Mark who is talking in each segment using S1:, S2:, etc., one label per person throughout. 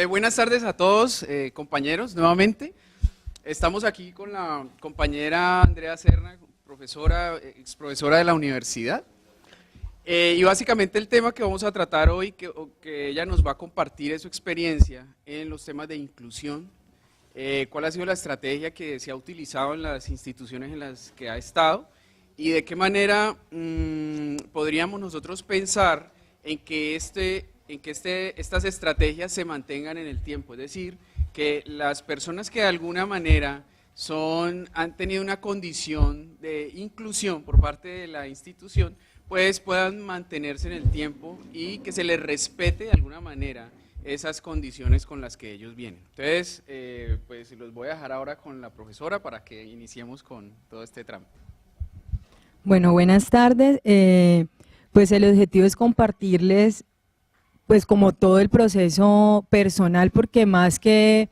S1: Buenas tardes a todos, compañeros, nuevamente. Estamos aquí con la compañera Andrea Serna, ex profesora de la universidad. Y básicamente el tema que vamos a tratar hoy, que ella nos va a compartir es su experiencia en los temas de inclusión, cuál ha sido la estrategia que se ha utilizado en las instituciones en las que ha estado y de qué manera podríamos nosotros pensar en que estas estrategias se mantengan en el tiempo, es decir, que las personas que de alguna manera han tenido una condición de inclusión por parte de la institución, pues puedan mantenerse en el tiempo y que se les respete de alguna manera esas condiciones con las que ellos vienen. Entonces, pues los voy a dejar ahora con la profesora para que iniciemos con todo este trámite.
S2: Bueno, buenas tardes. Pues el objetivo es compartirles, pues como todo el proceso personal, porque más que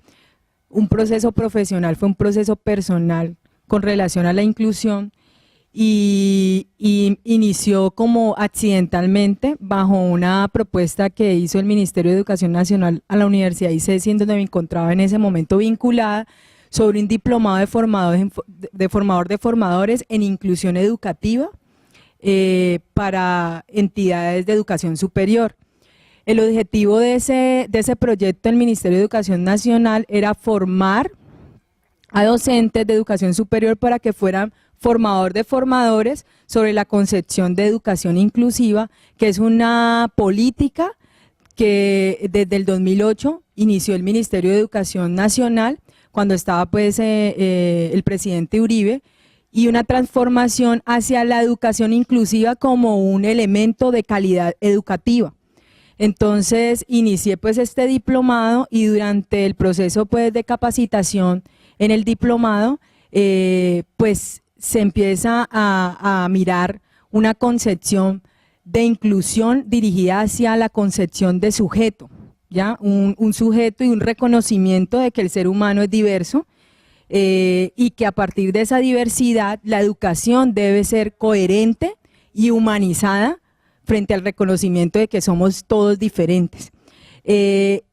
S2: un proceso profesional, fue un proceso personal con relación a la inclusión y inició como accidentalmente bajo una propuesta que hizo el Ministerio de Educación Nacional a la Universidad ICESI, en donde me encontraba en ese momento vinculada, sobre un diplomado de formadores en inclusión educativa para entidades de educación superior. El objetivo de ese proyecto del Ministerio de Educación Nacional era formar a docentes de educación superior para que fueran formador de formadores sobre la concepción de educación inclusiva, que es una política que desde el 2008 inició el Ministerio de Educación Nacional, cuando estaba pues el presidente Uribe, y una transformación hacia la educación inclusiva como un elemento de calidad educativa. Entonces inicié pues este diplomado y durante el proceso pues de capacitación en el diplomado pues se empieza a mirar una concepción de inclusión dirigida hacia la concepción de sujeto, ¿ya? Un sujeto y un reconocimiento de que el ser humano es diverso y que a partir de esa diversidad la educación debe ser coherente y humanizada frente al reconocimiento de que somos todos diferentes. ¿Qué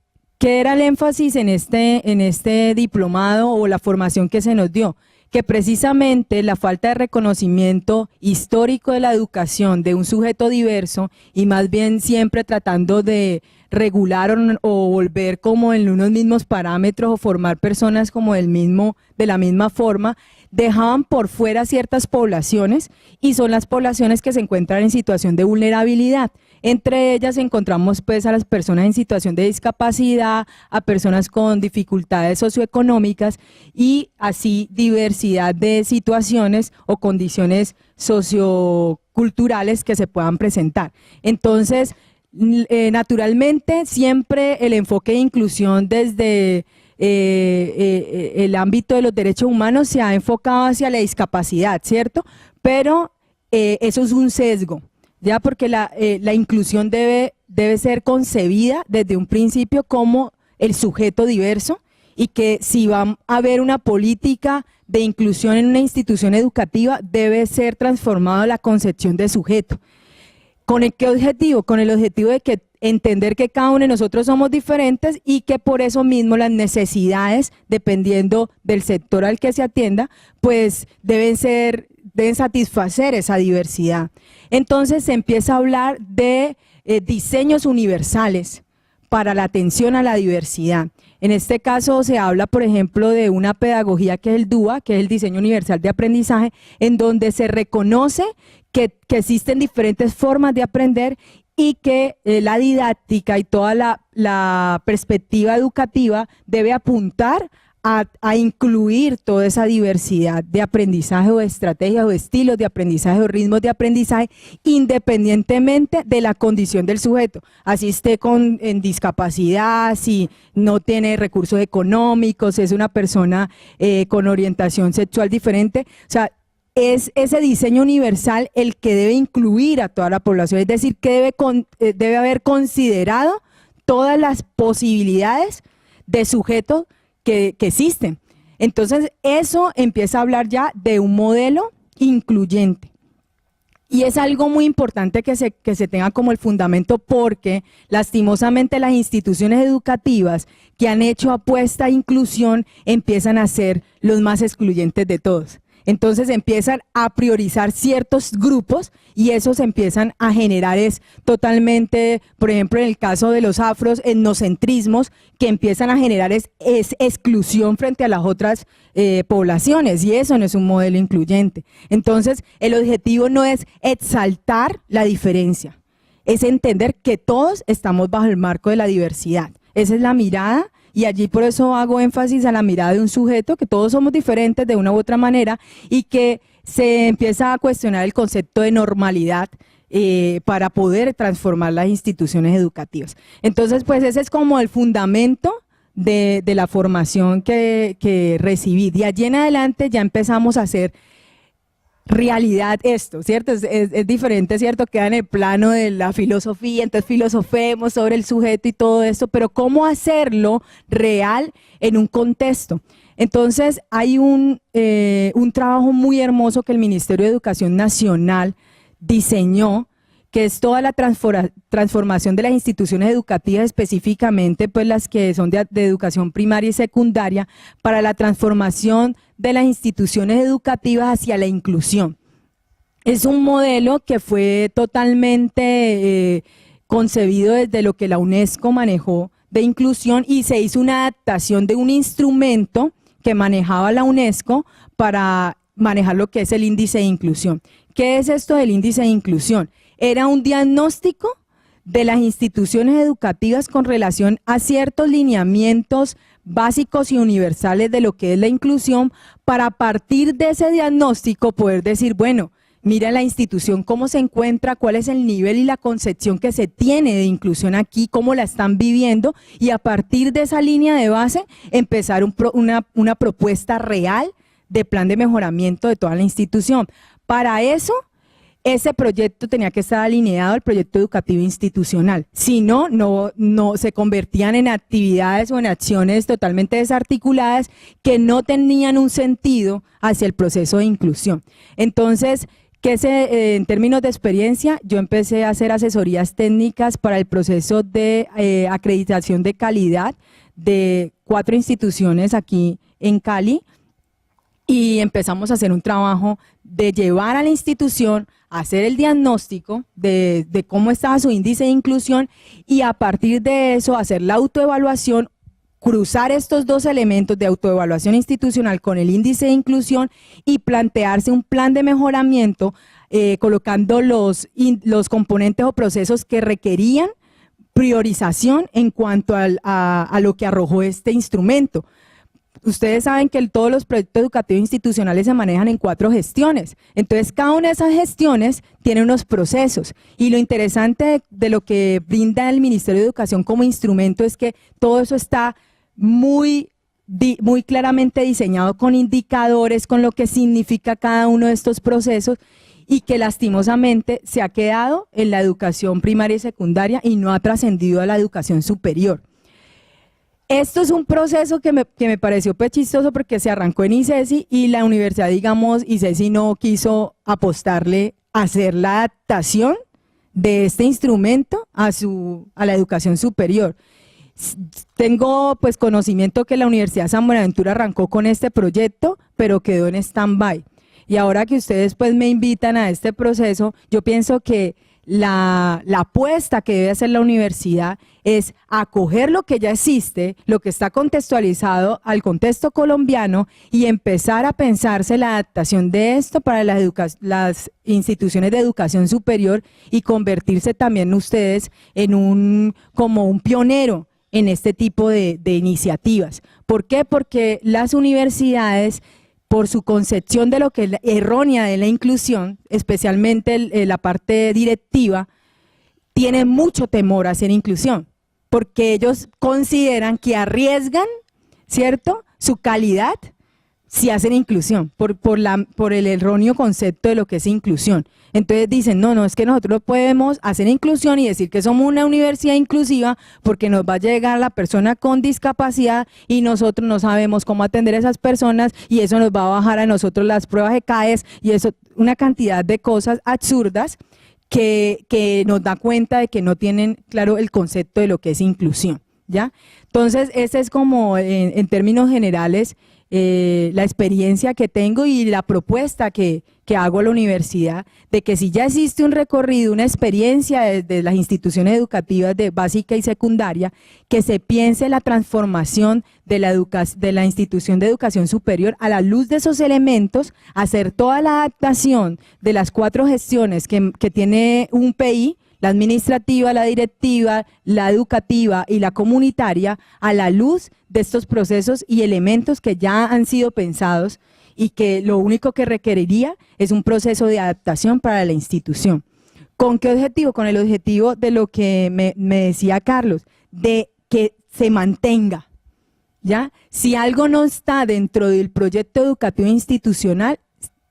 S2: era el énfasis en este diplomado o la formación que se nos dio? Que precisamente la falta de reconocimiento histórico de la educación de un sujeto diverso y más bien siempre tratando de regular o volver como en unos mismos parámetros o formar personas como de la misma forma, dejaban por fuera ciertas poblaciones y son las poblaciones que se encuentran en situación de vulnerabilidad. Entre ellas encontramos pues a las personas en situación de discapacidad, a personas con dificultades socioeconómicas y así diversidad de situaciones o condiciones socioculturales que se puedan presentar. Entonces, naturalmente siempre el enfoque de inclusión desde el ámbito de los derechos humanos se ha enfocado hacia la discapacidad, ¿cierto? Pero eso es un sesgo, ya, porque la inclusión debe ser concebida desde un principio como el sujeto diverso y que si va a haber una política de inclusión en una institución educativa debe ser transformada la concepción de sujeto. ¿Con qué objetivo? Con el objetivo de entender que cada uno de nosotros somos diferentes y que por eso mismo las necesidades, dependiendo del sector al que se atienda, pues deben satisfacer esa diversidad. Entonces se empieza a hablar de diseños universales para la atención a la diversidad. En este caso se habla, por ejemplo, de una pedagogía que es el DUA, que es el Diseño Universal de Aprendizaje, en donde se reconoce que existen diferentes formas de aprender y que la didáctica y toda la perspectiva educativa debe apuntar a incluir toda esa diversidad de aprendizaje o de estrategias o de estilos de aprendizaje o ritmos de aprendizaje independientemente de la condición del sujeto, así esté en discapacidad, si no tiene recursos económicos, es una persona con orientación sexual diferente, o sea, es ese diseño universal el que debe incluir a toda la población, es decir, que debe haber considerado todas las posibilidades de sujetos que existen. Entonces eso empieza a hablar ya de un modelo incluyente. Y es algo muy importante que se tenga como el fundamento, porque lastimosamente las instituciones educativas que han hecho apuesta a inclusión empiezan a ser los más excluyentes de todos. Entonces empiezan a priorizar ciertos grupos y esos empiezan a generar totalmente, por ejemplo, en el caso de los afros, etnocentrismos, que empiezan a generar es exclusión frente a las otras poblaciones, y eso no es un modelo incluyente. Entonces, el objetivo no es exaltar la diferencia, es entender que todos estamos bajo el marco de la diversidad. Esa es la mirada. Y allí por eso hago énfasis a la mirada de un sujeto, que todos somos diferentes de una u otra manera y que se empieza a cuestionar el concepto de normalidad para poder transformar las instituciones educativas. Entonces, pues ese es como el fundamento de la formación que recibí. De allí en adelante ya empezamos a hacer realidad esto, ¿cierto? Es diferente, ¿cierto? Queda en el plano de la filosofía, entonces filosofemos sobre el sujeto y todo esto, pero ¿cómo hacerlo real en un contexto? Entonces hay un trabajo muy hermoso que el Ministerio de Educación Nacional diseñó, que es toda la transformación de las instituciones educativas, específicamente pues las que son de educación primaria y secundaria, para la transformación de las instituciones educativas hacia la inclusión. Es un modelo que fue totalmente concebido desde lo que la UNESCO manejó de inclusión, y se hizo una adaptación de un instrumento que manejaba la UNESCO para manejar lo que es el índice de inclusión. ¿Qué es esto del índice de inclusión? Era un diagnóstico de las instituciones educativas con relación a ciertos lineamientos básicos y universales de lo que es la inclusión, para a partir de ese diagnóstico poder decir, bueno, mira la institución cómo se encuentra, cuál es el nivel y la concepción que se tiene de inclusión aquí, cómo la están viviendo, y a partir de esa línea de base empezar una propuesta real de plan de mejoramiento de toda la institución. Para eso, ese proyecto tenía que estar alineado al proyecto educativo institucional, si no, no se convertían en actividades o en acciones totalmente desarticuladas que no tenían un sentido hacia el proceso de inclusión. Entonces, en términos de experiencia, yo empecé a hacer asesorías técnicas para el proceso de acreditación de calidad de 4 instituciones aquí en Cali, y empezamos a hacer un trabajo de llevar a la institución a hacer el diagnóstico de cómo estaba su índice de inclusión, y a partir de eso hacer la autoevaluación, cruzar estos dos elementos de autoevaluación institucional con el índice de inclusión y plantearse un plan de mejoramiento colocando los componentes o procesos que requerían priorización en cuanto a lo que arrojó este instrumento. Ustedes saben que todos los proyectos educativos institucionales se manejan en 4 gestiones, entonces cada una de esas gestiones tiene unos procesos, y lo interesante de lo que brinda el Ministerio de Educación como instrumento es que todo eso está muy claramente diseñado con indicadores, con lo que significa cada uno de estos procesos, y que lastimosamente se ha quedado en la educación primaria y secundaria y no ha trascendido a la educación superior. Esto es un proceso que me pareció pues chistoso, porque se arrancó en ICESI y la universidad, digamos, ICESI no quiso apostarle a hacer la adaptación de este instrumento a la educación superior. Tengo pues conocimiento que la Universidad San Buenaventura arrancó con este proyecto, pero quedó en stand-by. Y ahora que ustedes pues me invitan a este proceso, yo pienso que la apuesta que debe hacer la universidad es acoger lo que ya existe, lo que está contextualizado al contexto colombiano, y empezar a pensarse la adaptación de esto para las instituciones de educación superior, y convertirse también ustedes en como un pionero en este tipo de iniciativas. ¿Por qué? Porque las universidades, por su concepción de lo que es errónea de la inclusión, especialmente la parte directiva, tienen mucho temor a hacer inclusión, porque ellos consideran que arriesgan, ¿cierto?, su calidad, si hacen inclusión, por el erróneo concepto de lo que es inclusión. Entonces dicen, no, es que nosotros no podemos hacer inclusión y decir que somos una universidad inclusiva porque nos va a llegar la persona con discapacidad y nosotros no sabemos cómo atender a esas personas y eso nos va a bajar a nosotros las pruebas de CAES y eso, una cantidad de cosas absurdas que nos da cuenta de que no tienen claro el concepto de lo que es inclusión, ¿ya? Entonces, ese es como en términos generales la experiencia que tengo y la propuesta que hago a la universidad, de que si ya existe un recorrido, una experiencia desde las instituciones educativas de básica y secundaria, que se piense la transformación de la institución de educación superior a la luz de esos elementos, hacer toda la adaptación de las 4 gestiones que tiene un PI, la administrativa, la directiva, la educativa y la comunitaria, a la luz de estos procesos y elementos que ya han sido pensados y que lo único que requeriría es un proceso de adaptación para la institución. ¿Con qué objetivo? Con el objetivo de lo que me decía Carlos, de que se mantenga, ¿ya? Si algo no está dentro del proyecto educativo institucional,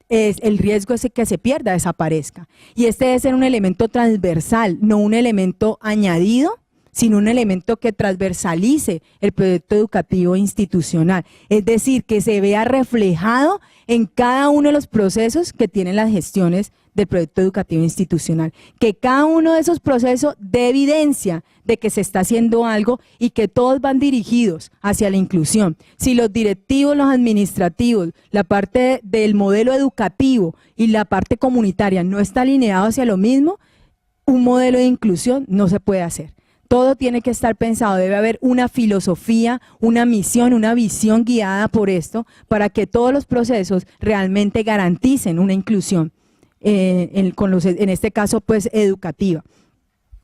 S2: el riesgo es que se pierda, desaparezca. Y este debe ser un elemento transversal, no un elemento añadido, sino un elemento que transversalice el proyecto educativo institucional. Es decir, que se vea reflejado en cada uno de los procesos que tienen las gestiones del proyecto educativo institucional. Que cada uno de esos procesos dé evidencia de que se está haciendo algo y que todos van dirigidos hacia la inclusión. Si los directivos, los administrativos, la parte del modelo educativo y la parte comunitaria no está alineado hacia lo mismo, un modelo de inclusión no se puede hacer. Todo tiene que estar pensado, debe haber una filosofía, una misión, una visión guiada por esto para que todos los procesos realmente garanticen una inclusión, en este caso pues educativa.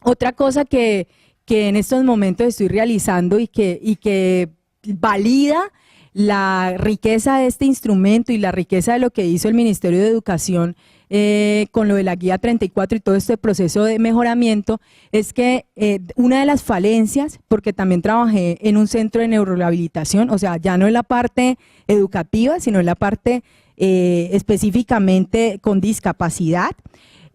S2: Otra cosa que en estos momentos estoy realizando y que valida la riqueza de este instrumento y la riqueza de lo que hizo el Ministerio de Educación con lo de la guía 34 y todo este proceso de mejoramiento, es que una de las falencias, porque también trabajé en un centro de neurorehabilitación, o sea, ya no en la parte educativa, sino en la parte específicamente con discapacidad,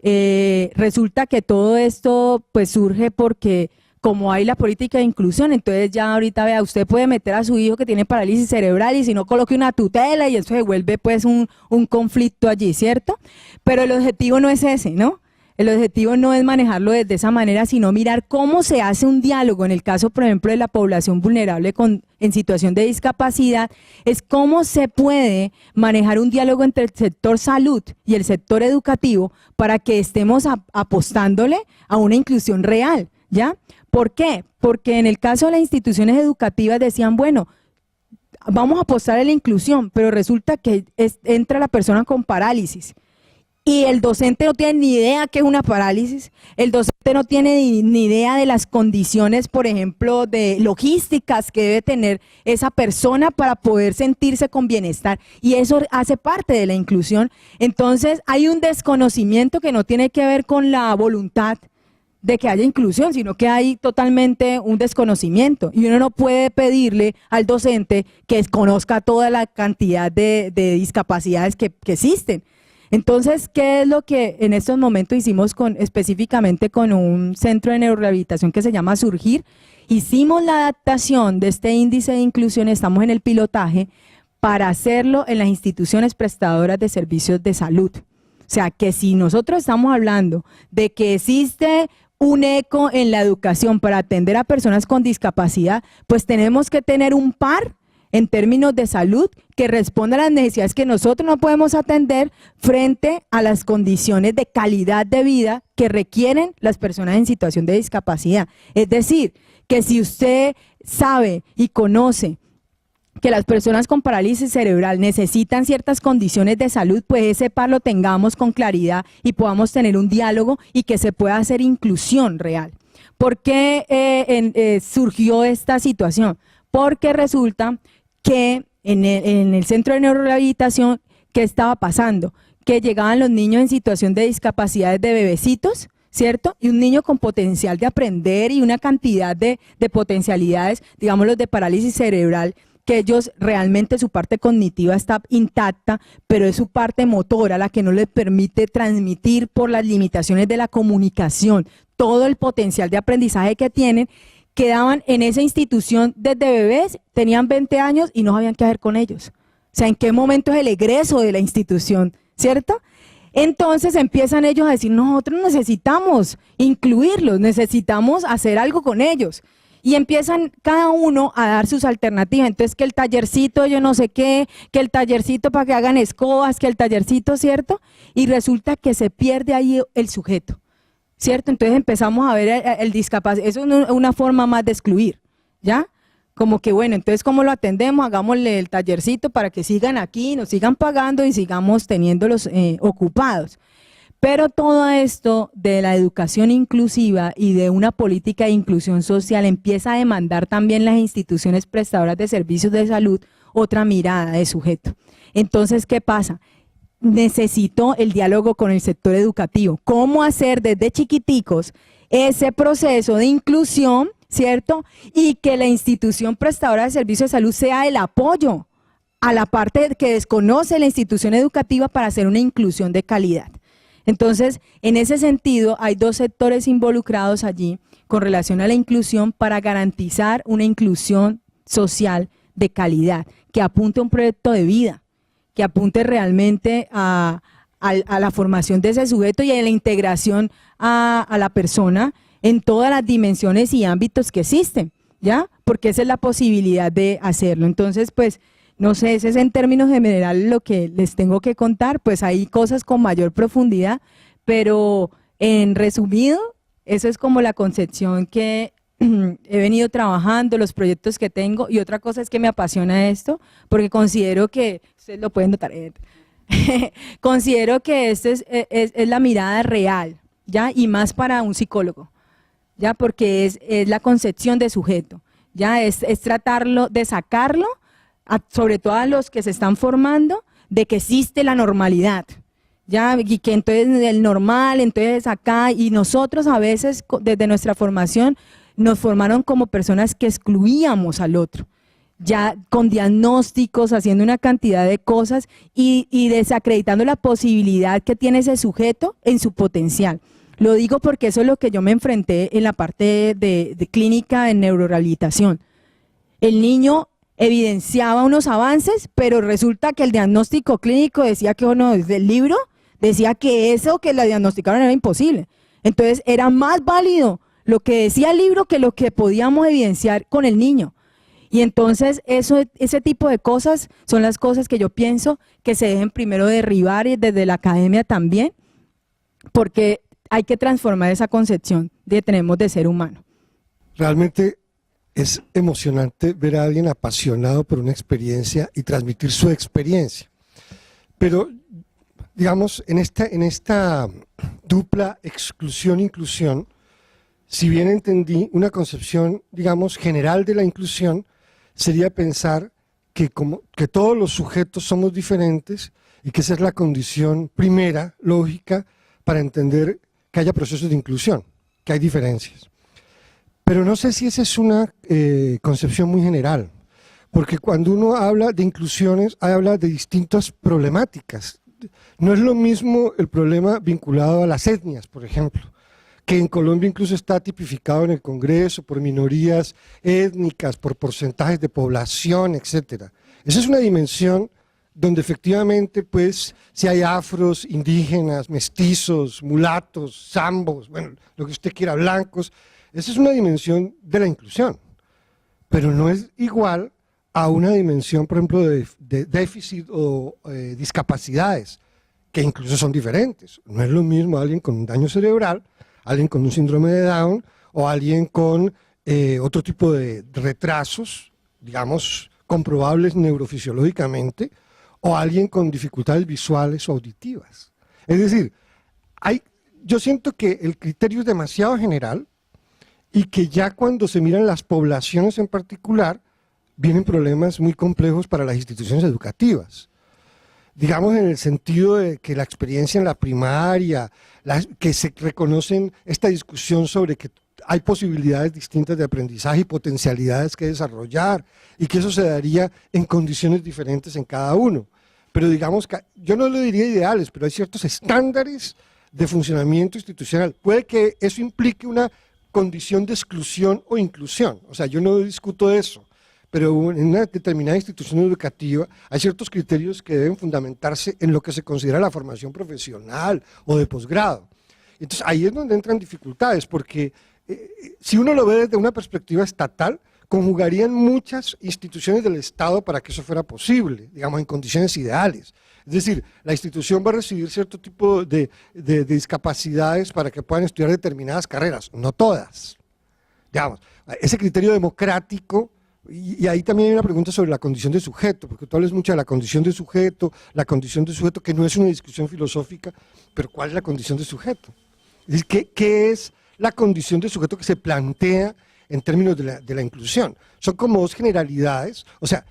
S2: resulta que todo esto pues surge porque como hay la política de inclusión, entonces ya ahorita vea, usted puede meter a su hijo que tiene parálisis cerebral y si no coloque una tutela y eso se vuelve pues un conflicto allí, ¿cierto? Pero el objetivo no es ese, ¿no? El objetivo no es manejarlo desde esa manera, sino mirar cómo se hace un diálogo. En el caso, por ejemplo, de la población vulnerable en situación de discapacidad, es cómo se puede manejar un diálogo entre el sector salud y el sector educativo para que estemos apostándole a una inclusión real, ¿ya? ¿Por qué? Porque en el caso de las instituciones educativas decían, bueno, vamos a apostar a la inclusión, pero resulta que entra la persona con parálisis y el docente no tiene ni idea qué es una parálisis, el docente no tiene ni idea de las condiciones, por ejemplo, de logísticas que debe tener esa persona para poder sentirse con bienestar y eso hace parte de la inclusión. Entonces hay un desconocimiento que no tiene que ver con la voluntad de que haya inclusión, sino que hay totalmente un desconocimiento y uno no puede pedirle al docente que conozca toda la cantidad de discapacidades que existen. Entonces, ¿qué es lo que en estos momentos hicimos específicamente con un centro de neurorehabilitación que se llama Surgir? Hicimos la adaptación de este índice de inclusión, estamos en el pilotaje, para hacerlo en las instituciones prestadoras de servicios de salud. O sea, que si nosotros estamos hablando de que existe un eco en la educación para atender a personas con discapacidad, pues tenemos que tener un par en términos de salud que responda a las necesidades que nosotros no podemos atender frente a las condiciones de calidad de vida que requieren las personas en situación de discapacidad. Es decir, que si usted sabe y conoce que las personas con parálisis cerebral necesitan ciertas condiciones de salud, pues ese par lo tengamos con claridad y podamos tener un diálogo y que se pueda hacer inclusión real. ¿Por qué surgió esta situación? Porque resulta que en el centro de neurorehabilitación, ¿qué estaba pasando? Que llegaban los niños en situación de discapacidades de bebecitos, ¿cierto? Y un niño con potencial de aprender y una cantidad de potencialidades, digamos los de parálisis cerebral, que ellos realmente su parte cognitiva está intacta, pero es su parte motora la que no les permite transmitir por las limitaciones de la comunicación todo el potencial de aprendizaje que tienen, quedaban en esa institución desde bebés, tenían 20 años y no sabían qué hacer con ellos. O sea, ¿en qué momento es el egreso de la institución? ¿Cierto? Entonces empiezan ellos a decir, nosotros necesitamos incluirlos, necesitamos hacer algo con ellos. Y empiezan cada uno a dar sus alternativas. Entonces, que el tallercito yo no sé qué, que el tallercito para que hagan escobas, que el tallercito, ¿cierto? Y resulta que se pierde ahí el sujeto, ¿cierto? Entonces empezamos a ver el discapacidad, eso es una forma más de excluir, ¿ya? Como que bueno, entonces ¿cómo lo atendemos? Hagámosle el tallercito para que sigan aquí, nos sigan pagando y sigamos teniéndolos ocupados. Pero todo esto de la educación inclusiva y de una política de inclusión social empieza a demandar también las instituciones prestadoras de servicios de salud otra mirada de sujeto. Entonces, ¿qué pasa? Necesito el diálogo con el sector educativo. ¿Cómo hacer desde chiquiticos ese proceso de inclusión, ¿cierto? Y que la institución prestadora de servicios de salud sea el apoyo a la parte que desconoce la institución educativa para hacer una inclusión de calidad. Entonces, en ese sentido, hay dos sectores involucrados allí con relación a la inclusión para garantizar una inclusión social de calidad, que apunte a un proyecto de vida, que apunte realmente a la formación de ese sujeto y a la integración a la persona en todas las dimensiones y ámbitos que existen, ¿ya? Porque esa es la posibilidad de hacerlo. Entonces, pues, no sé, ese es en términos generales lo que les tengo que contar, pues hay cosas con mayor profundidad, pero en resumido, eso es como la concepción que he venido trabajando, los proyectos que tengo, y otra cosa es que me apasiona esto, porque considero que, ustedes lo pueden notar, considero que esta es la mirada real, ¿ya? Y más para un psicólogo, ¿ya? Porque es la concepción de sujeto, ¿ya? Es tratarlo de sacarlo, sobre todo a los que se están formando, de que existe la normalidad, ¿ya? Y que entonces el normal, entonces acá, y nosotros a veces desde nuestra formación nos formaron como personas que excluíamos al otro, ya con diagnósticos, haciendo una cantidad de cosas y desacreditando la posibilidad que tiene ese sujeto en su potencial. Lo digo porque eso es lo que yo me enfrenté en la parte de clínica en neurorehabilitación. El niño evidenciaba unos avances, pero resulta que el diagnóstico clínico decía que, o no, desde el libro, decía que eso que la diagnosticaron era imposible. Entonces era más válido lo que decía el libro que lo que podíamos evidenciar con el niño. Y entonces ese tipo de cosas son las cosas que yo pienso que se deben primero derribar y desde la academia también, porque hay que transformar esa concepción que tenemos de ser humano.
S3: Realmente es emocionante ver a alguien apasionado por una experiencia y transmitir su experiencia. Pero, digamos, en esta dupla exclusión-inclusión, si bien entendí una concepción, digamos, general de la inclusión, sería pensar que todos los sujetos somos diferentes y que esa es la condición primera, lógica, para entender que haya procesos de inclusión, que hay diferencias. Pero no sé si esa es una concepción muy general, porque cuando uno habla de inclusiones, habla de distintas problemáticas. No es lo mismo el problema vinculado a las etnias, por ejemplo, que en Colombia incluso está tipificado en el Congreso por minorías étnicas, por porcentajes de población, etcétera. Esa es una dimensión donde efectivamente, pues, si hay afros, indígenas, mestizos, mulatos, zambos, bueno, lo que usted quiera, blancos. Esa es una dimensión de la inclusión, pero no es igual a una dimensión, por ejemplo, de déficit o discapacidades, que incluso son diferentes. No es lo mismo alguien con un daño cerebral, alguien con un síndrome de Down o alguien con otro tipo de retrasos, digamos, comprobables neurofisiológicamente, o alguien con dificultades visuales o auditivas. Es decir, yo siento que el criterio es demasiado general, y que ya cuando se miran las poblaciones en particular, vienen problemas muy complejos para las instituciones educativas. Digamos en el sentido de que la experiencia en la primaria, que se reconocen esta discusión sobre que hay posibilidades distintas de aprendizaje y potencialidades que desarrollar, y que eso se daría en condiciones diferentes en cada uno. Pero digamos que, yo no lo diría ideales, pero hay ciertos estándares de funcionamiento institucional. Puede que eso implique una condición de exclusión o inclusión, o sea, yo no discuto eso, pero en una determinada institución educativa hay ciertos criterios que deben fundamentarse en lo que se considera la formación profesional o de posgrado. Entonces ahí es donde entran dificultades, porque si uno lo ve desde una perspectiva estatal, conjugarían muchas instituciones del Estado para que eso fuera posible, digamos, en condiciones ideales. Es decir, la institución va a recibir cierto tipo de discapacidades para que puedan estudiar determinadas carreras, no todas. Digamos, ese criterio democrático, y ahí también hay una pregunta sobre la condición de sujeto, porque tú hablas mucho de la condición de sujeto, que no es una discusión filosófica, pero ¿cuál es la condición de sujeto? Es decir, ¿qué es la condición de sujeto que se plantea en términos de la inclusión? Son como dos generalidades, o sea,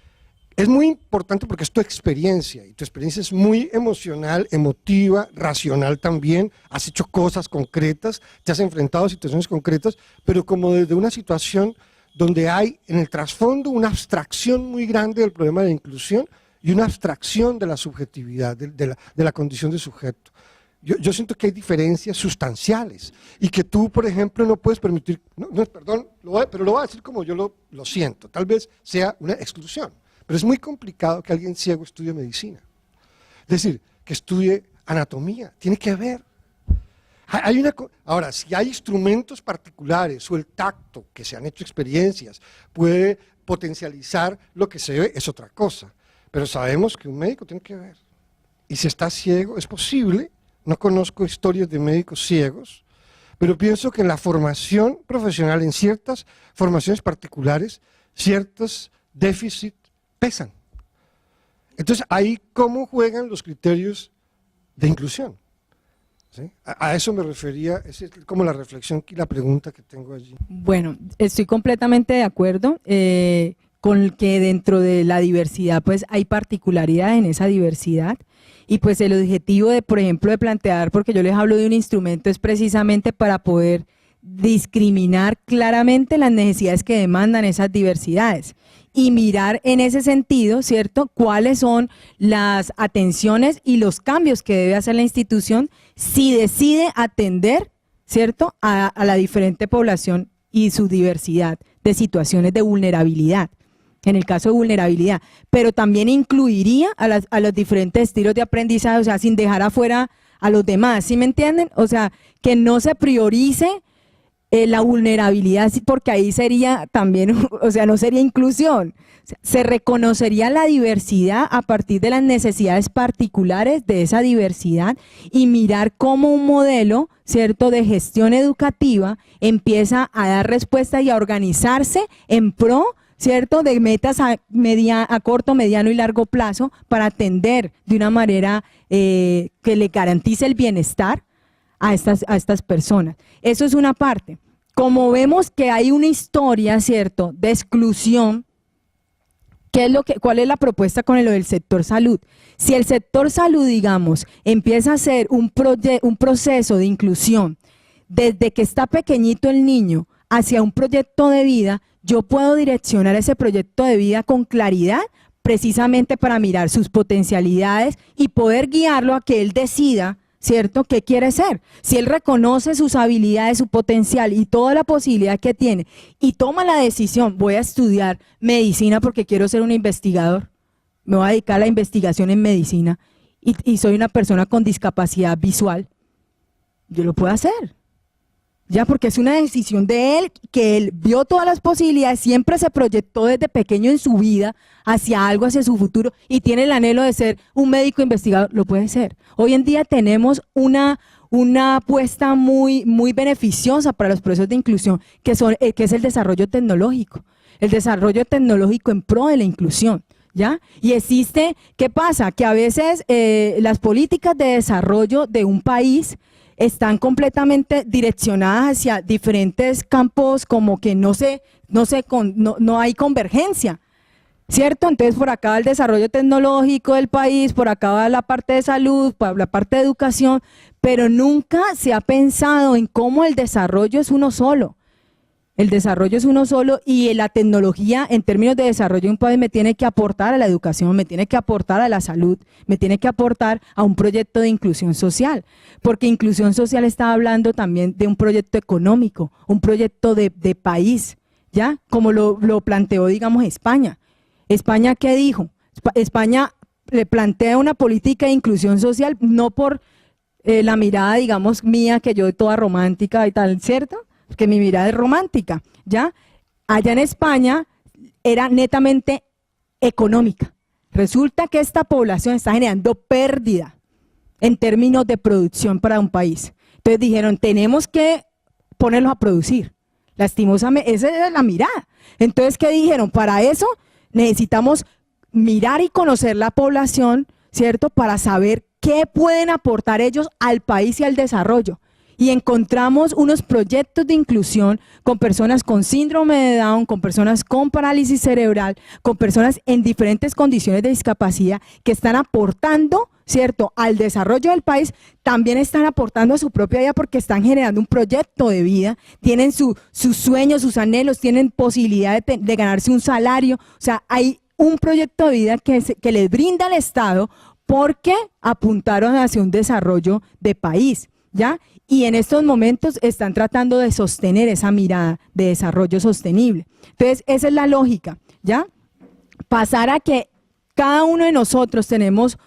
S3: es muy importante porque es tu experiencia, y tu experiencia es muy emocional, emotiva, racional también, has hecho cosas concretas, te has enfrentado a situaciones concretas, pero como desde una situación donde hay en el trasfondo una abstracción muy grande del problema de la inclusión y una abstracción de la subjetividad, de la condición de sujeto. Yo siento que hay diferencias sustanciales y que tú, por ejemplo, no puedes permitir, perdón, pero lo voy a decir como yo lo siento, tal vez sea una exclusión, pero es muy complicado que alguien ciego estudie medicina. Es decir, que estudie anatomía, tiene que ver. Ahora, si hay instrumentos particulares o el tacto, que se han hecho experiencias, puede potencializar lo que se ve, es otra cosa. Pero sabemos que un médico tiene que ver. Y si está ciego, es posible. No conozco historias de médicos ciegos, pero pienso que en la formación profesional, en ciertas formaciones particulares, ciertos déficits pesan. Entonces, ahí cómo juegan los criterios de inclusión. ¿Sí? A eso me refería, esa es como la reflexión y la pregunta que tengo allí.
S2: Bueno, estoy completamente de acuerdo con que dentro de la diversidad pues hay particularidad en esa diversidad. Y pues el objetivo de, por ejemplo, de plantear, porque yo les hablo de un instrumento, es precisamente para poder discriminar claramente las necesidades que demandan esas diversidades y mirar en ese sentido, ¿cierto?, cuáles son las atenciones y los cambios que debe hacer la institución si decide atender, ¿cierto?, a la diferente población y su diversidad de situaciones de vulnerabilidad. En el caso de vulnerabilidad, pero también incluiría a los diferentes estilos de aprendizaje, o sea, sin dejar afuera a los demás, ¿sí me entienden? O sea, que no se priorice la vulnerabilidad, porque ahí sería también, o sea, no sería inclusión. O sea, se reconocería la diversidad a partir de las necesidades particulares de esa diversidad y mirar cómo un modelo, ¿cierto?, de gestión educativa empieza a dar respuesta y a organizarse en pro, ¿cierto?, de metas a corto, mediano y largo plazo para atender de una manera que le garantice el bienestar a estas personas. Eso es una parte. Como vemos que hay una historia, ¿cierto?, de exclusión, ¿cuál es la propuesta con lo del sector salud? Si el sector salud, digamos, empieza a hacer un proceso de inclusión desde que está pequeñito el niño hacia un proyecto de vida, yo puedo direccionar ese proyecto de vida con claridad precisamente para mirar sus potencialidades y poder guiarlo a que él decida, ¿cierto?, qué quiere ser. Si él reconoce sus habilidades, su potencial y toda la posibilidad que tiene y toma la decisión, voy a estudiar medicina porque quiero ser un investigador, me voy a dedicar a la investigación en medicina y soy una persona con discapacidad visual, yo lo puedo hacer. Ya, porque es una decisión de él, que él vio todas las posibilidades, siempre se proyectó desde pequeño en su vida hacia algo, hacia su futuro, y tiene el anhelo de ser un médico investigador, lo puede ser. Hoy en día tenemos una apuesta muy beneficiosa para los procesos de inclusión, que es el desarrollo tecnológico en pro de la inclusión. ¿Ya? Y existe, ¿qué pasa? Que a veces las políticas de desarrollo de un país están completamente direccionadas hacia diferentes campos, como que no hay convergencia, ¿cierto? Entonces por acá va el desarrollo tecnológico del país, por acá va la parte de salud, la parte de educación, pero nunca se ha pensado en cómo el desarrollo es uno solo. El desarrollo es uno solo y la tecnología en términos de desarrollo de un país me tiene que aportar a la educación, me tiene que aportar a la salud, me tiene que aportar a un proyecto de inclusión social, porque inclusión social está hablando también de un proyecto económico, un proyecto de país, ¿ya? Como lo planteó, digamos, España. ¿España qué dijo? España le plantea una política de inclusión social no por la mirada, digamos, mía, que yo toda romántica y tal, ¿cierto? Porque mi mirada es romántica, ¿ya? Allá en España era netamente económica. Resulta que esta población está generando pérdida en términos de producción para un país. Entonces dijeron, tenemos que ponerlos a producir. Lastimosamente, esa es la mirada. Entonces, ¿qué dijeron? Para eso necesitamos mirar y conocer la población, ¿cierto? Para saber qué pueden aportar ellos al país y al desarrollo. Y encontramos unos proyectos de inclusión con personas con síndrome de Down, con personas con parálisis cerebral, con personas en diferentes condiciones de discapacidad que están aportando, ¿cierto?, al desarrollo del país, también están aportando a su propia vida porque están generando un proyecto de vida, tienen sus sueños, sus anhelos, tienen posibilidad de ganarse un salario, o sea, hay un proyecto de vida que les brinda el Estado porque apuntaron hacia un desarrollo de país, ¿ya? Y en estos momentos están tratando de sostener esa mirada de desarrollo sostenible. Entonces, esa es la lógica, ¿ya? Pasar a que cada uno de nosotros tenemos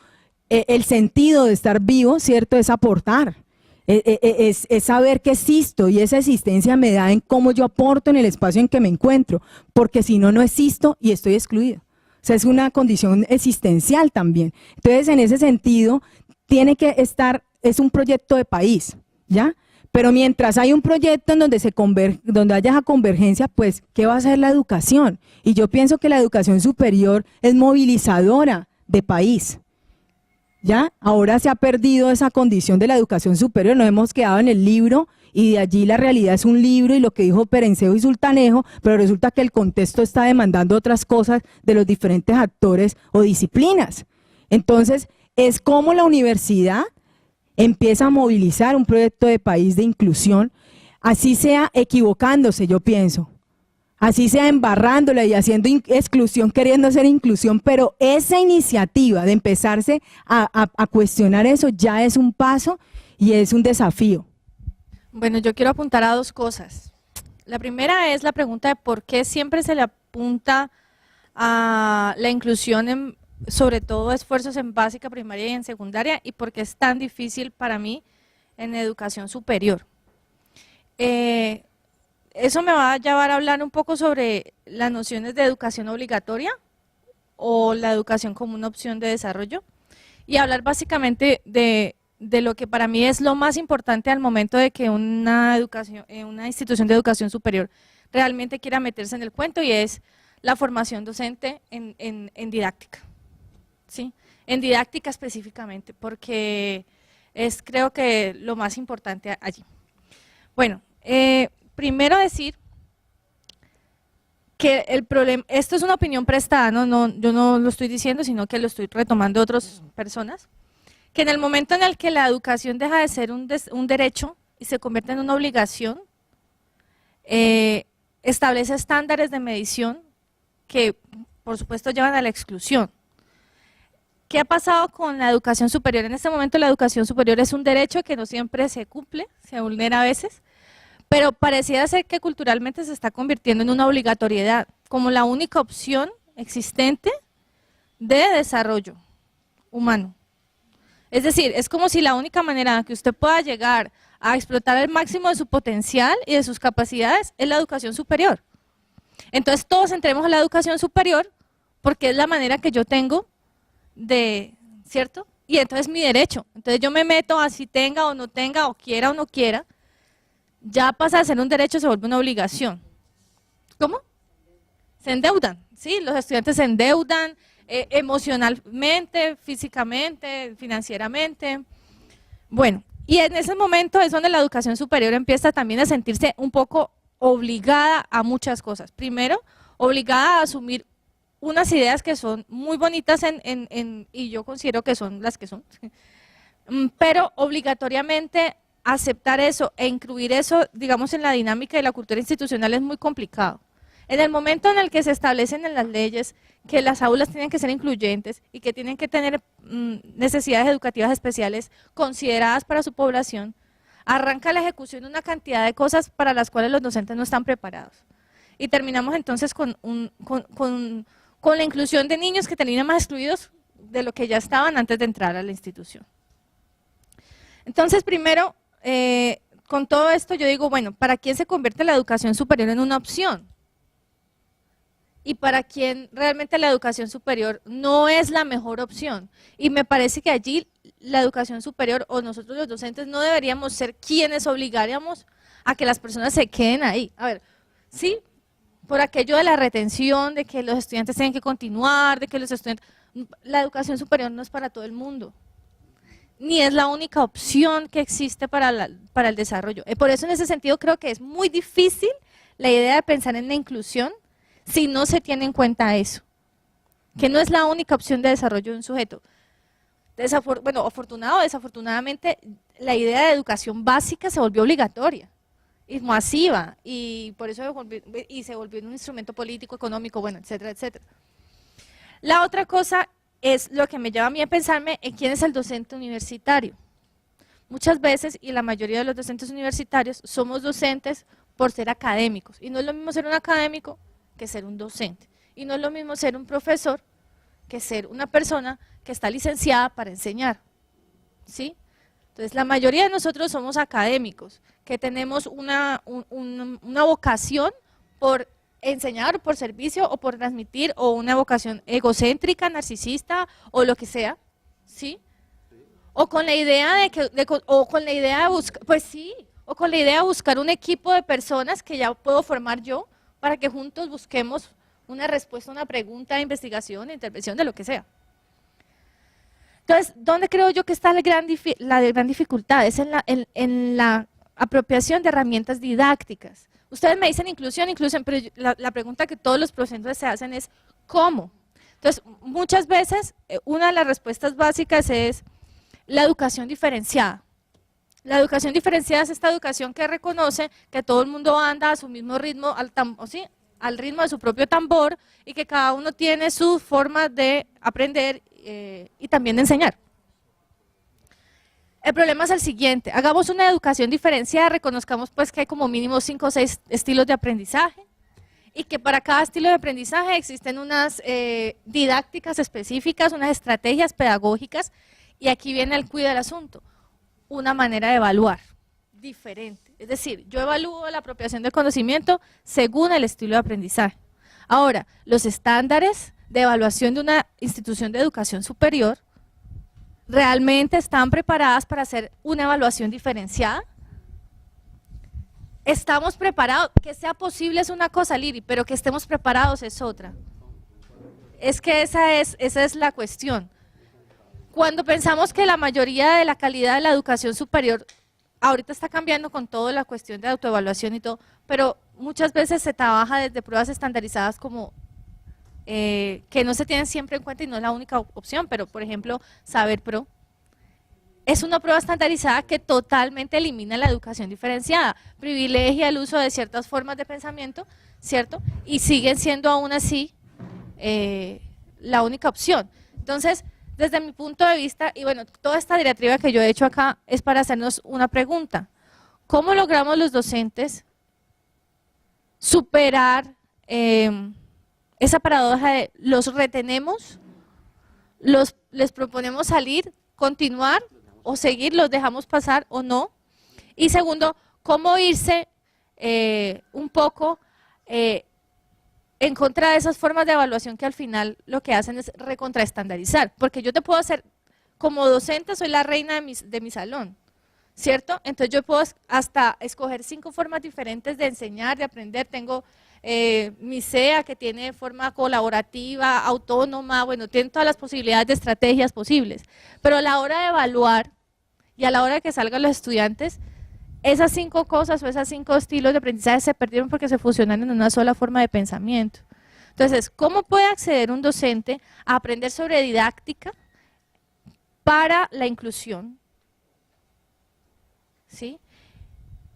S2: el sentido de estar vivo, ¿cierto? Es aportar, es saber que existo y esa existencia me da en cómo yo aporto en el espacio en que me encuentro, porque si no, no existo y estoy excluido. O sea, es una condición existencial también. Entonces, en ese sentido, tiene que estar, es un proyecto de país, ¿ya? Pero mientras hay un proyecto en donde haya esa convergencia, pues, ¿qué va a hacer la educación? Y yo pienso que la educación superior es movilizadora de país, ¿ya? Ahora se ha perdido esa condición de la educación superior, nos hemos quedado en el libro y de allí la realidad es un libro y lo que dijo Perencejo y Sultanejo, pero resulta que el contexto está demandando otras cosas de los diferentes actores o disciplinas. Entonces, es como la universidad empieza a movilizar un proyecto de país de inclusión, así sea equivocándose, yo pienso, así sea embarrándola y haciendo exclusión, queriendo hacer inclusión, pero esa iniciativa de empezarse a cuestionar eso ya es un paso y es un desafío.
S4: Bueno, yo quiero apuntar a dos cosas. La primera es la pregunta de por qué siempre se le apunta a la inclusión sobre todo esfuerzos en básica, primaria y en secundaria, y por qué es tan difícil para mí en educación superior. Eso me va a llevar a hablar un poco sobre las nociones de educación obligatoria o la educación como una opción de desarrollo y hablar básicamente de lo que para mí es lo más importante al momento de que una institución de educación superior realmente quiera meterse en el cuento, y es la formación docente en didáctica. ¿Sí? En didáctica específicamente, porque es creo que lo más importante allí. Bueno, primero decir que el problema, esto es una opinión prestada, yo no lo estoy diciendo, sino que lo estoy retomando de otras personas, que en el momento en el que la educación deja de ser un derecho y se convierte en una obligación, establece estándares de medición que por supuesto llevan a la exclusión. ¿Qué ha pasado con la educación superior? En este momento la educación superior es un derecho que no siempre se cumple, se vulnera a veces, pero pareciera ser que culturalmente se está convirtiendo en una obligatoriedad, como la única opción existente de desarrollo humano. Es decir, es como si la única manera que usted pueda llegar a explotar el máximo de su potencial y de sus capacidades es la educación superior. Entonces todos entremos a la educación superior porque es la manera que yo tengo ¿cierto? Y entonces mi derecho, entonces yo me meto así tenga o no tenga, o quiera o no quiera, ya pasa a ser un derecho, se vuelve una obligación. ¿Cómo? Se endeudan, ¿sí? Los estudiantes se endeudan emocionalmente, físicamente, financieramente. Bueno, y en ese momento es donde la educación superior empieza también a sentirse un poco obligada a muchas cosas. Primero, obligada a asumir unas ideas que son muy bonitas y yo considero que son las que son, pero obligatoriamente aceptar eso e incluir eso, digamos, en la dinámica de la cultura institucional es muy complicado. En el momento en el que se establecen en las leyes que las aulas tienen que ser incluyentes y que tienen que tener necesidades educativas especiales consideradas para su población, arranca la ejecución de una cantidad de cosas para las cuales los docentes no están preparados. Y terminamos entonces con la inclusión de niños que terminan más excluidos de lo que ya estaban antes de entrar a la institución. Entonces, primero, con todo esto yo digo, bueno, ¿para quién se convierte la educación superior en una opción? Y para quién realmente la educación superior no es la mejor opción. Y me parece que allí la educación superior o nosotros los docentes no deberíamos ser quienes obligaríamos a que las personas se queden ahí. A ver, sí, por aquello de la retención, de que los estudiantes tienen que continuar, de que los estudiantes... La educación superior no es para todo el mundo, ni es la única opción que existe para el desarrollo. Por eso en ese sentido creo que es muy difícil la idea de pensar en la inclusión si no se tiene en cuenta eso, que no es la única opción de desarrollo de un sujeto. Bueno, afortunado o desafortunadamente, la idea de educación básica se volvió obligatoria y masiva, y por eso se volvió un instrumento político, económico, bueno, etcétera, etcétera. La otra cosa es lo que me lleva a mí a pensarme en quién es el docente universitario. Muchas veces, y la mayoría de los docentes universitarios, somos docentes por ser académicos, y no es lo mismo ser un académico que ser un docente, y no es lo mismo ser un profesor que ser una persona que está licenciada para enseñar, ¿sí? Entonces, la mayoría de nosotros somos académicos, que tenemos una vocación por enseñar, por servicio o por transmitir, o una vocación egocéntrica, narcisista o lo que sea, ¿sí? O con la idea de buscar, pues sí, o con la idea de buscar un equipo de personas que ya puedo formar yo para que juntos busquemos una respuesta a una pregunta de investigación, de intervención, de lo que sea. Entonces, ¿dónde creo yo que está la gran dificultad? Es en la apropiación de herramientas didácticas. Ustedes me dicen inclusión, pero la pregunta que todos los profesores se hacen es ¿cómo? Entonces, muchas veces una de las respuestas básicas es la educación diferenciada. La educación diferenciada es esta educación que reconoce que todo el mundo anda a su mismo ritmo, al ritmo de su propio tambor, y que cada uno tiene su forma de aprender y también de enseñar. El problema es el siguiente: hagamos una educación diferenciada, reconozcamos pues que hay como mínimo 5 o 6 estilos de aprendizaje, y que para cada estilo de aprendizaje existen unas didácticas específicas, unas estrategias pedagógicas, y aquí viene el cuidado del asunto, una manera de evaluar diferente. Es decir, yo evalúo la apropiación del conocimiento según el estilo de aprendizaje. Ahora, los estándares de evaluación de una institución de educación superior ¿realmente están preparadas para hacer una evaluación diferenciada? ¿Estamos preparados? Que sea posible es una cosa, Liri, pero que estemos preparados es otra. Es que esa es la cuestión. Cuando pensamos que la mayoría de la calidad de la educación superior, ahorita está cambiando con toda la cuestión de autoevaluación y todo, pero muchas veces se trabaja desde pruebas estandarizadas como que no se tienen siempre en cuenta y no es la única opción, pero por ejemplo, Saber Pro es una prueba estandarizada que totalmente elimina la educación diferenciada, privilegia el uso de ciertas formas de pensamiento, ¿cierto? Y siguen siendo aún así la única opción. Entonces, desde mi punto de vista, y bueno, toda esta diatriba que yo he hecho acá es para hacernos una pregunta: ¿cómo logramos los docentes superar esa paradoja de los retenemos, les proponemos salir, continuar o seguir, los dejamos pasar o no? Y segundo, ¿cómo irse un poco en contra de esas formas de evaluación que al final lo que hacen es recontraestandarizar? Porque yo te puedo hacer, como docente soy la reina de mi salón, ¿cierto? Entonces yo puedo hasta escoger 5 formas diferentes de enseñar, de aprender. Tengo mi SEA, que tiene forma colaborativa, autónoma, bueno, tiene todas las posibilidades de estrategias posibles. Pero a la hora de evaluar y a la hora de que salgan los estudiantes, esas 5 cosas o esos 5 estilos de aprendizaje se perdieron porque se fusionan en una sola forma de pensamiento. Entonces, ¿cómo puede acceder un docente a aprender sobre didáctica para la inclusión? ¿sí?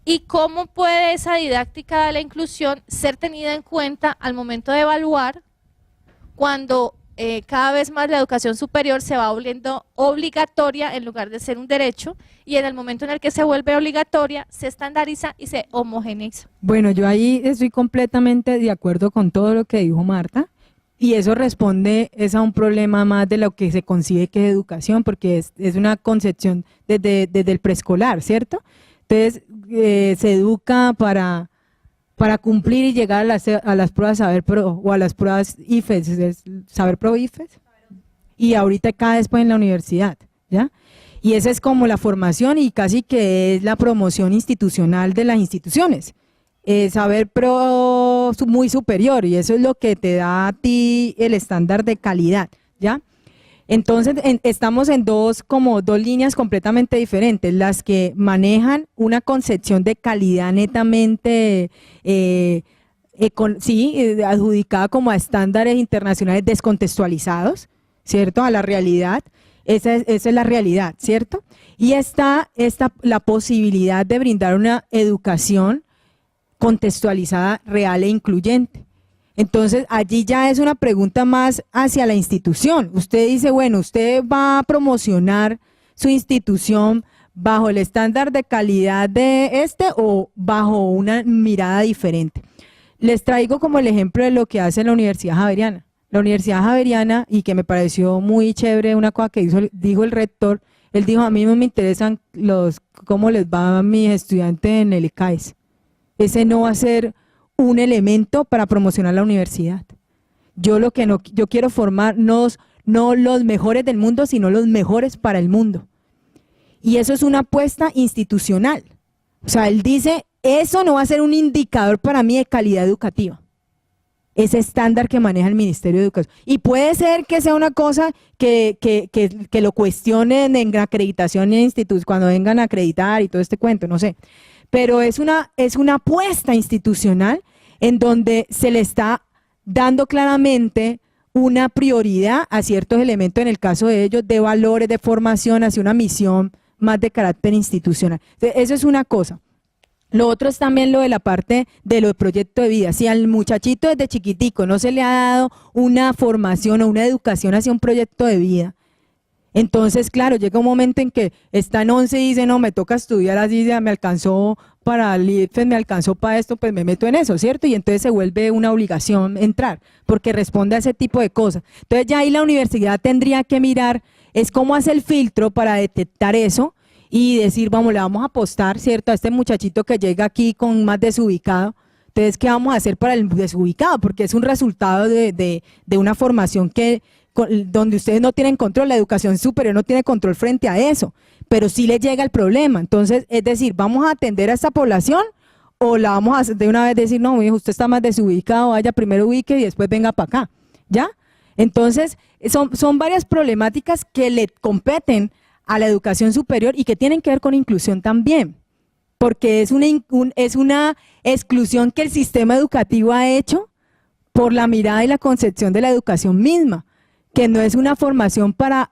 S4: Y cómo puede esa didáctica de la inclusión ser tenida en cuenta al momento de evaluar cuando cada vez más la educación superior se va volviendo obligatoria en lugar de ser un derecho, y en el momento en el que se vuelve obligatoria se estandariza y se homogeneiza.
S2: Bueno, yo ahí estoy completamente de acuerdo con todo lo que dijo Marta, y eso responde es a un problema más de lo que se concibe que es educación, porque es una concepción desde el preescolar, ¿cierto? Entonces, se educa para cumplir y llegar a las pruebas Saber Pro o a las pruebas IFES, Saber Pro IFES, y ahorita cada vez pues en la universidad, ¿ya? Y esa es como la formación y casi que es la promoción institucional de las instituciones. Saber Pro muy superior, y eso es lo que te da a ti el estándar de calidad, ¿ya? Entonces, estamos en dos líneas completamente diferentes, las que manejan una concepción de calidad netamente, adjudicada como a estándares internacionales descontextualizados, ¿cierto? A la realidad, esa es la realidad, ¿cierto? Y está la posibilidad de brindar una educación contextualizada, real e incluyente. Entonces, allí ya es una pregunta más hacia la institución. Usted dice, bueno, usted va a promocionar su institución bajo el estándar de calidad de o bajo una mirada diferente. Les traigo como el ejemplo de lo que hace la Universidad Javeriana. La Universidad Javeriana, y que me pareció muy chévere, una cosa que dijo el rector, él dijo, a mí no me interesan cómo les va a mis estudiantes en el ICAES. Ese no va a ser un elemento para promocionar la universidad. Yo quiero formar no los mejores del mundo, sino los mejores para el mundo. Y eso es una apuesta institucional. O sea, él dice, eso no va a ser un indicador para mí de calidad educativa. Ese estándar que maneja el Ministerio de Educación. Y puede ser que sea una cosa que lo cuestionen en acreditación en institutos, cuando vengan a acreditar y todo este cuento, no sé. Pero es una apuesta institucional en donde se le está dando claramente una prioridad a ciertos elementos, en el caso de ellos, de valores, de formación, hacia una misión más de carácter institucional. Entonces, eso es una cosa. Lo otro es también lo de la parte de lo de proyecto de vida. Si al muchachito desde chiquitico no se le ha dado una formación o una educación hacia un proyecto de vida, entonces, claro, llega un momento en que está en 11 y dice, no, me toca estudiar así, ya me alcanzó para el IFES, me alcanzó para esto, pues me meto en eso, ¿cierto? Y entonces se vuelve una obligación entrar, porque responde a ese tipo de cosas. Entonces ya ahí la universidad tendría que mirar, es cómo hace el filtro para detectar eso y decir, vamos, le vamos a apostar, ¿cierto? A este muchachito que llega aquí con más desubicado. Entonces, ¿qué vamos a hacer para el desubicado? Porque es un resultado de una formación donde ustedes no tienen control, la educación superior no tiene control frente a eso, pero sí le llega el problema. Entonces, es decir, ¿vamos a atender a esta población o la vamos a hacer de una vez decir, no, hijo, usted está más desubicado, vaya primero ubique y después venga para acá, ¿ya? Entonces, son varias problemáticas que le competen a la educación superior y que tienen que ver con inclusión también, porque es una exclusión que el sistema educativo ha hecho por la mirada y la concepción de la educación misma, que no es una formación para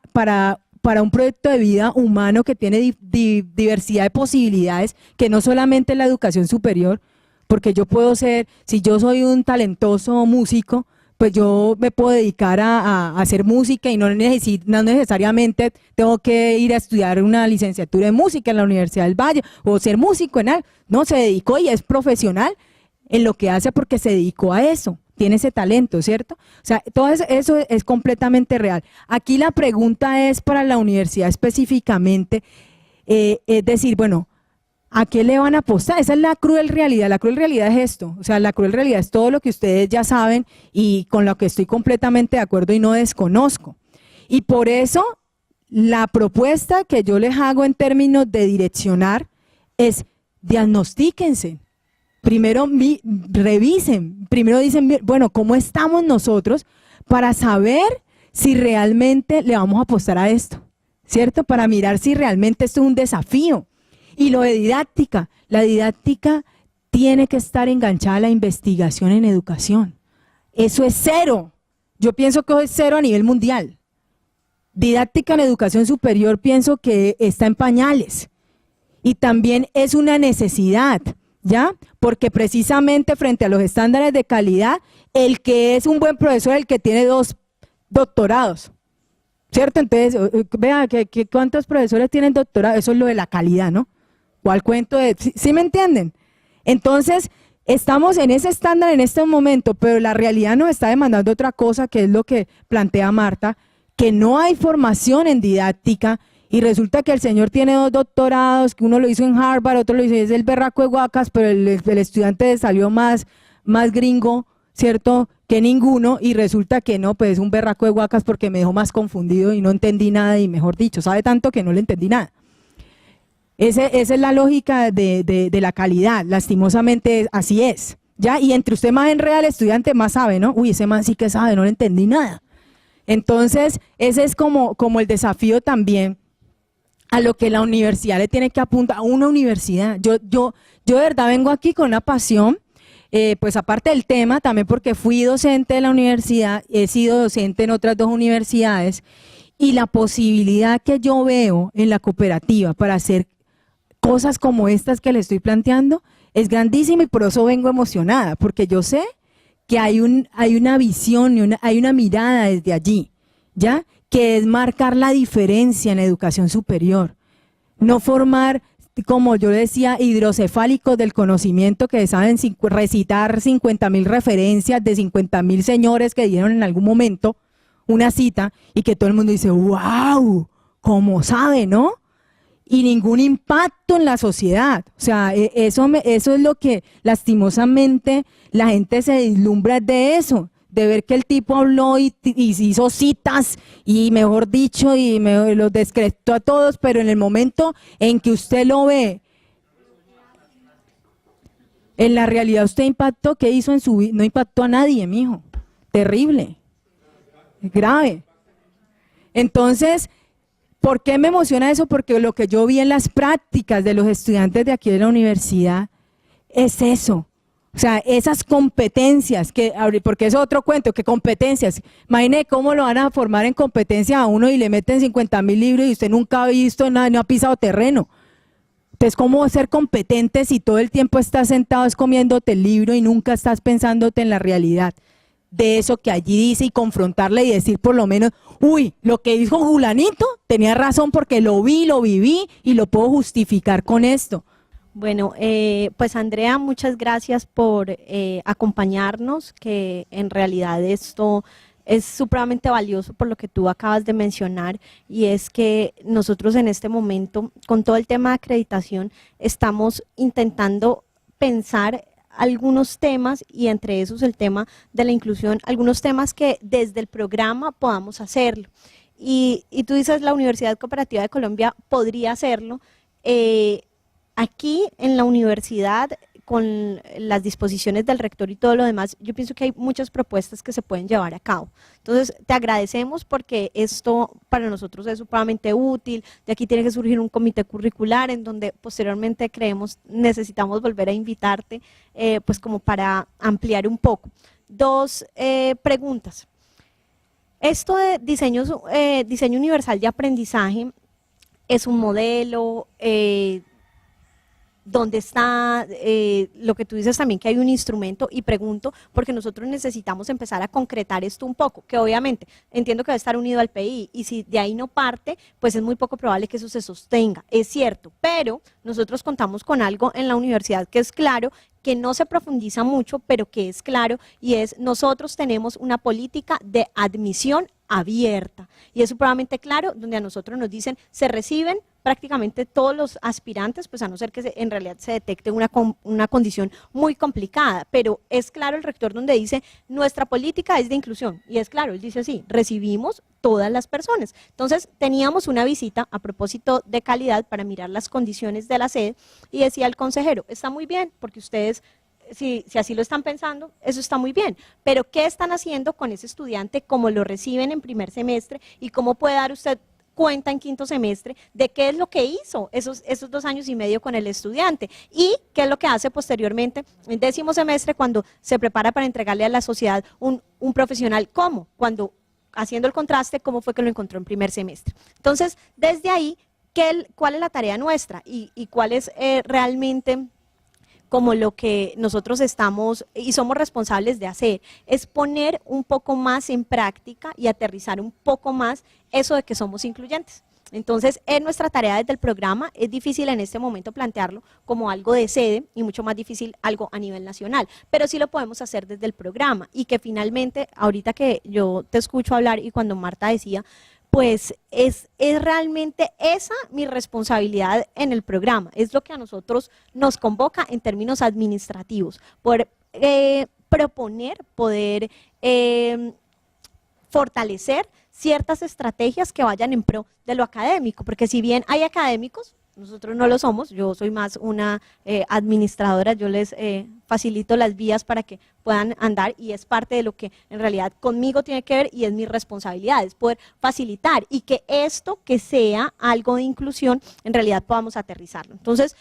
S2: un proyecto de vida humano que tiene diversidad de posibilidades, que no solamente la educación superior, porque yo puedo ser, si yo soy un talentoso músico, pues yo me puedo dedicar a hacer música y no necesariamente tengo que ir a estudiar una licenciatura en música en la Universidad del Valle o ser músico en algo. No, se dedicó y es profesional en lo que hace porque se dedicó a eso. Tiene ese talento, ¿cierto? O sea, todo eso es completamente real. Aquí la pregunta es para la universidad específicamente, es decir, bueno, ¿a qué le van a apostar? Esa es la cruel realidad. La cruel realidad es esto. O sea, la cruel realidad es todo lo que ustedes ya saben y con lo que estoy completamente de acuerdo y no desconozco. Y por eso, la propuesta que yo les hago en términos de direccionar es diagnostíquense. Primero revisen, primero dicen, bueno, ¿cómo estamos nosotros para saber si realmente le vamos a apostar a esto? ¿Cierto? Para mirar si realmente esto es un desafío. Y lo de didáctica, la didáctica tiene que estar enganchada a la investigación en educación. Eso es cero. Yo pienso que eso es cero a nivel mundial. Didáctica en educación superior pienso que está en pañales. y también es una necesidad, ¿ya? Porque precisamente frente a los estándares de calidad, el que es un buen profesor es el que tiene 2 doctorados, ¿cierto? Entonces, vea, ¿cuántos profesores tienen doctorado? Eso es lo de la calidad, ¿no? ¿Cuál cuento de...? ¿Sí me entienden? Entonces, estamos en ese estándar en este momento, pero la realidad nos está demandando otra cosa, que es lo que plantea Marta, que no hay formación en didáctica, y resulta que el señor tiene 2 doctorados, que uno lo hizo en Harvard, otro lo hizo, es el berraco de Guacas, pero el estudiante salió más gringo, ¿cierto?, que ninguno, y resulta que no, pues es un berraco de Guacas porque me dejó más confundido y no entendí nada, y mejor dicho, sabe tanto que no le entendí nada. Esa es la lógica de la calidad, lastimosamente así es, ¿ya? Y entre usted más enreda al estudiante, más sabe, ¿no? Uy, ese man sí que sabe, no le entendí nada. Entonces, ese es como el desafío también a lo que la universidad le tiene que apuntar, a una universidad. Yo de verdad vengo aquí con una pasión, pues aparte del tema, también porque fui docente de la universidad, he sido docente en otras 2 universidades, y la posibilidad que yo veo en la cooperativa para hacer cosas como estas que le estoy planteando es grandísima, y por eso vengo emocionada, porque yo sé que hay una visión, hay una mirada desde allí, ¿ya?, que es marcar la diferencia en la educación superior, no formar, como yo decía, hidrocefálicos del conocimiento que saben recitar 50.000 referencias de 50.000 señores que dieron en algún momento una cita, y que todo el mundo dice, wow, ¿cómo sabe, no? Y ningún impacto en la sociedad. O sea, eso es lo que lastimosamente la gente se deslumbra de eso, de ver que el tipo habló y hizo citas y mejor dicho, y los descrestó a todos, pero en el momento en que usted lo ve, en la realidad usted impactó, ¿qué hizo en su vida? No impactó a nadie, mijo. Terrible, grave. Entonces, ¿por qué me emociona eso? Porque lo que yo vi en las prácticas de los estudiantes de aquí de la universidad es eso. O sea, esas competencias, porque es otro cuento, que competencias. Imagine cómo lo van a formar en competencia a uno y le meten 50.000 libros y usted nunca ha visto nada, no ha pisado terreno. Entonces, ¿cómo ser competente si todo el tiempo estás sentado es comiéndote el libro y nunca estás pensándote en la realidad de eso que allí dice, y confrontarle y decir por lo menos, uy, lo que dijo Julanito tenía razón porque lo vi, lo viví y lo puedo justificar con esto?
S5: Bueno, pues Andrea, muchas gracias por acompañarnos, que en realidad esto es supremamente valioso por lo que tú acabas de mencionar, y es que nosotros en este momento, con todo el tema de acreditación, estamos intentando pensar algunos temas, y entre esos el tema de la inclusión, algunos temas que desde el programa podamos hacerlo. Y tú dices, la Universidad Cooperativa de Colombia podría hacerlo. Aquí en la universidad, con las disposiciones del rector y todo lo demás, yo pienso que hay muchas propuestas que se pueden llevar a cabo. Entonces, te agradecemos porque esto para nosotros es supremamente útil. De aquí tiene que surgir un comité curricular en donde posteriormente necesitamos volver a invitarte, pues como para ampliar un poco. 2 preguntas. Esto de diseño universal de aprendizaje es un modelo, ¿dónde está lo que tú dices también, que hay un instrumento? Y pregunto, porque nosotros necesitamos empezar a concretar esto un poco, que obviamente entiendo que va a estar unido al PI, y si de ahí no parte, pues es muy poco probable que eso se sostenga, es cierto, pero nosotros contamos con algo en la universidad que es claro, que no se profundiza mucho, pero que es claro, y es, nosotros tenemos una política de admisión abierta, y es supremamente claro, donde a nosotros nos dicen, se reciben prácticamente todos los aspirantes, pues a no ser que en realidad se detecte una condición muy complicada, pero es claro el rector donde dice, nuestra política es de inclusión, y es claro, él dice así, recibimos todas las personas. Entonces teníamos una visita a propósito de calidad para mirar las condiciones de la sede, y decía el consejero, está muy bien, porque ustedes, si así lo están pensando, eso está muy bien, pero ¿qué están haciendo con ese estudiante? ¿Cómo lo reciben en primer semestre? ¿Y cómo puede dar usted cuenta en quinto semestre de qué es lo que hizo esos 2 años y medio con el estudiante? ¿Y qué es lo que hace posteriormente en décimo semestre cuando se prepara para entregarle a la sociedad un profesional? ¿Cómo? Cuando, haciendo el contraste, ¿cómo fue que lo encontró en primer semestre? Entonces, desde ahí, ¿cuál es la tarea nuestra y cuál es realmente como lo que nosotros estamos y somos responsables de hacer? Es poner un poco más en práctica y aterrizar un poco más eso de que somos incluyentes. Entonces, es nuestra tarea desde el programa. Es difícil en este momento plantearlo como algo de sede y mucho más difícil algo a nivel nacional, pero sí lo podemos hacer desde el programa y que finalmente, ahorita que yo te escucho hablar y cuando Marta decía, pues es realmente esa mi responsabilidad en el programa, es lo que a nosotros nos convoca en términos administrativos, poder proponer, poder fortalecer ciertas estrategias que vayan en pro de lo académico, porque si bien hay académicos, nosotros no lo somos, yo soy más una administradora, yo les facilito las vías para que puedan andar y es parte de lo que en realidad conmigo tiene que ver y es mi responsabilidad, es poder facilitar y que esto que sea algo de inclusión en realidad podamos aterrizarlo. Entonces,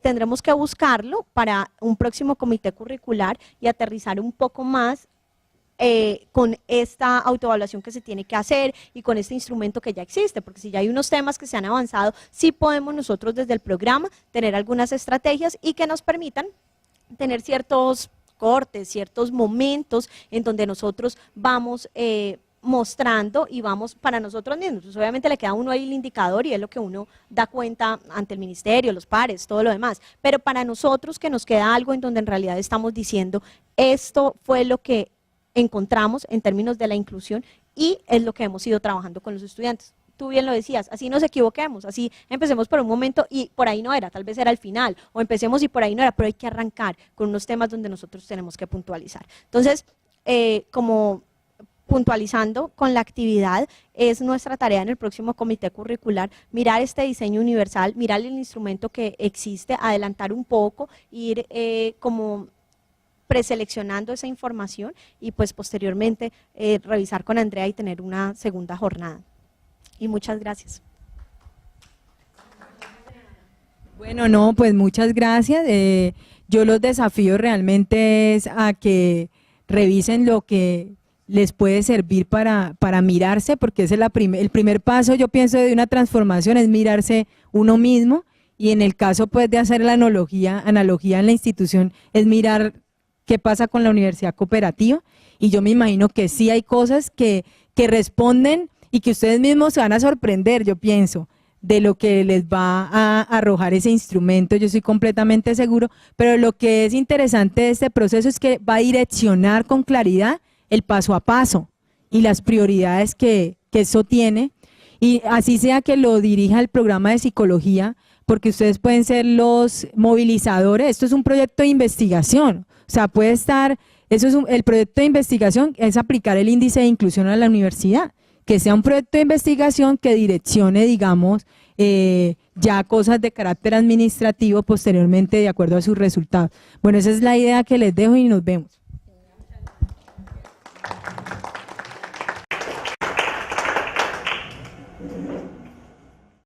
S5: tendremos que buscarlo para un próximo comité curricular y aterrizar un poco más con esta autoevaluación que se tiene que hacer y con este instrumento que ya existe, porque si ya hay unos temas que se han avanzado, sí podemos nosotros desde el programa tener algunas estrategias y que nos permitan tener ciertos cortes, ciertos momentos en donde nosotros vamos mostrando y vamos para nosotros mismos. Pues obviamente le queda a uno ahí el indicador y es lo que uno da cuenta ante el ministerio, los pares, todo lo demás, pero para nosotros que nos queda algo en donde en realidad estamos diciendo esto fue lo que encontramos en términos de la inclusión y es lo que hemos ido trabajando con los estudiantes. Tú bien lo decías, así nos equivoquemos, así empecemos por un momento y por ahí no era, tal vez era el final, o empecemos y por ahí no era, pero hay que arrancar con unos temas donde nosotros tenemos que puntualizar. Entonces, como puntualizando con la actividad, es nuestra tarea en el próximo comité curricular mirar este diseño universal, mirar el instrumento que existe, adelantar un poco, ir como preseleccionando esa información y pues posteriormente revisar con Andrea y tener una segunda jornada. Y muchas gracias.
S2: Bueno, no, pues muchas gracias. Yo los desafío realmente es a que revisen lo que les puede servir para mirarse, porque ese es el primer paso, yo pienso, de una transformación, es mirarse uno mismo, y en el caso pues de hacer la analogía en la institución, es mirar qué pasa con la universidad cooperativa, y yo me imagino que sí hay cosas que responden y que ustedes mismos se van a sorprender, yo pienso, de lo que les va a arrojar ese instrumento, yo estoy completamente seguro, pero lo que es interesante de este proceso es que va a direccionar con claridad el paso a paso y las prioridades que eso tiene, y así sea que lo dirija el programa de psicología, porque ustedes pueden ser los movilizadores. Esto es un proyecto de investigación, o sea, puede estar, el proyecto de investigación es aplicar el índice de inclusión a la universidad, que sea un proyecto de investigación que direccione, digamos, ya cosas de carácter administrativo posteriormente de acuerdo a sus resultados. Bueno, esa es la idea que les dejo y nos vemos.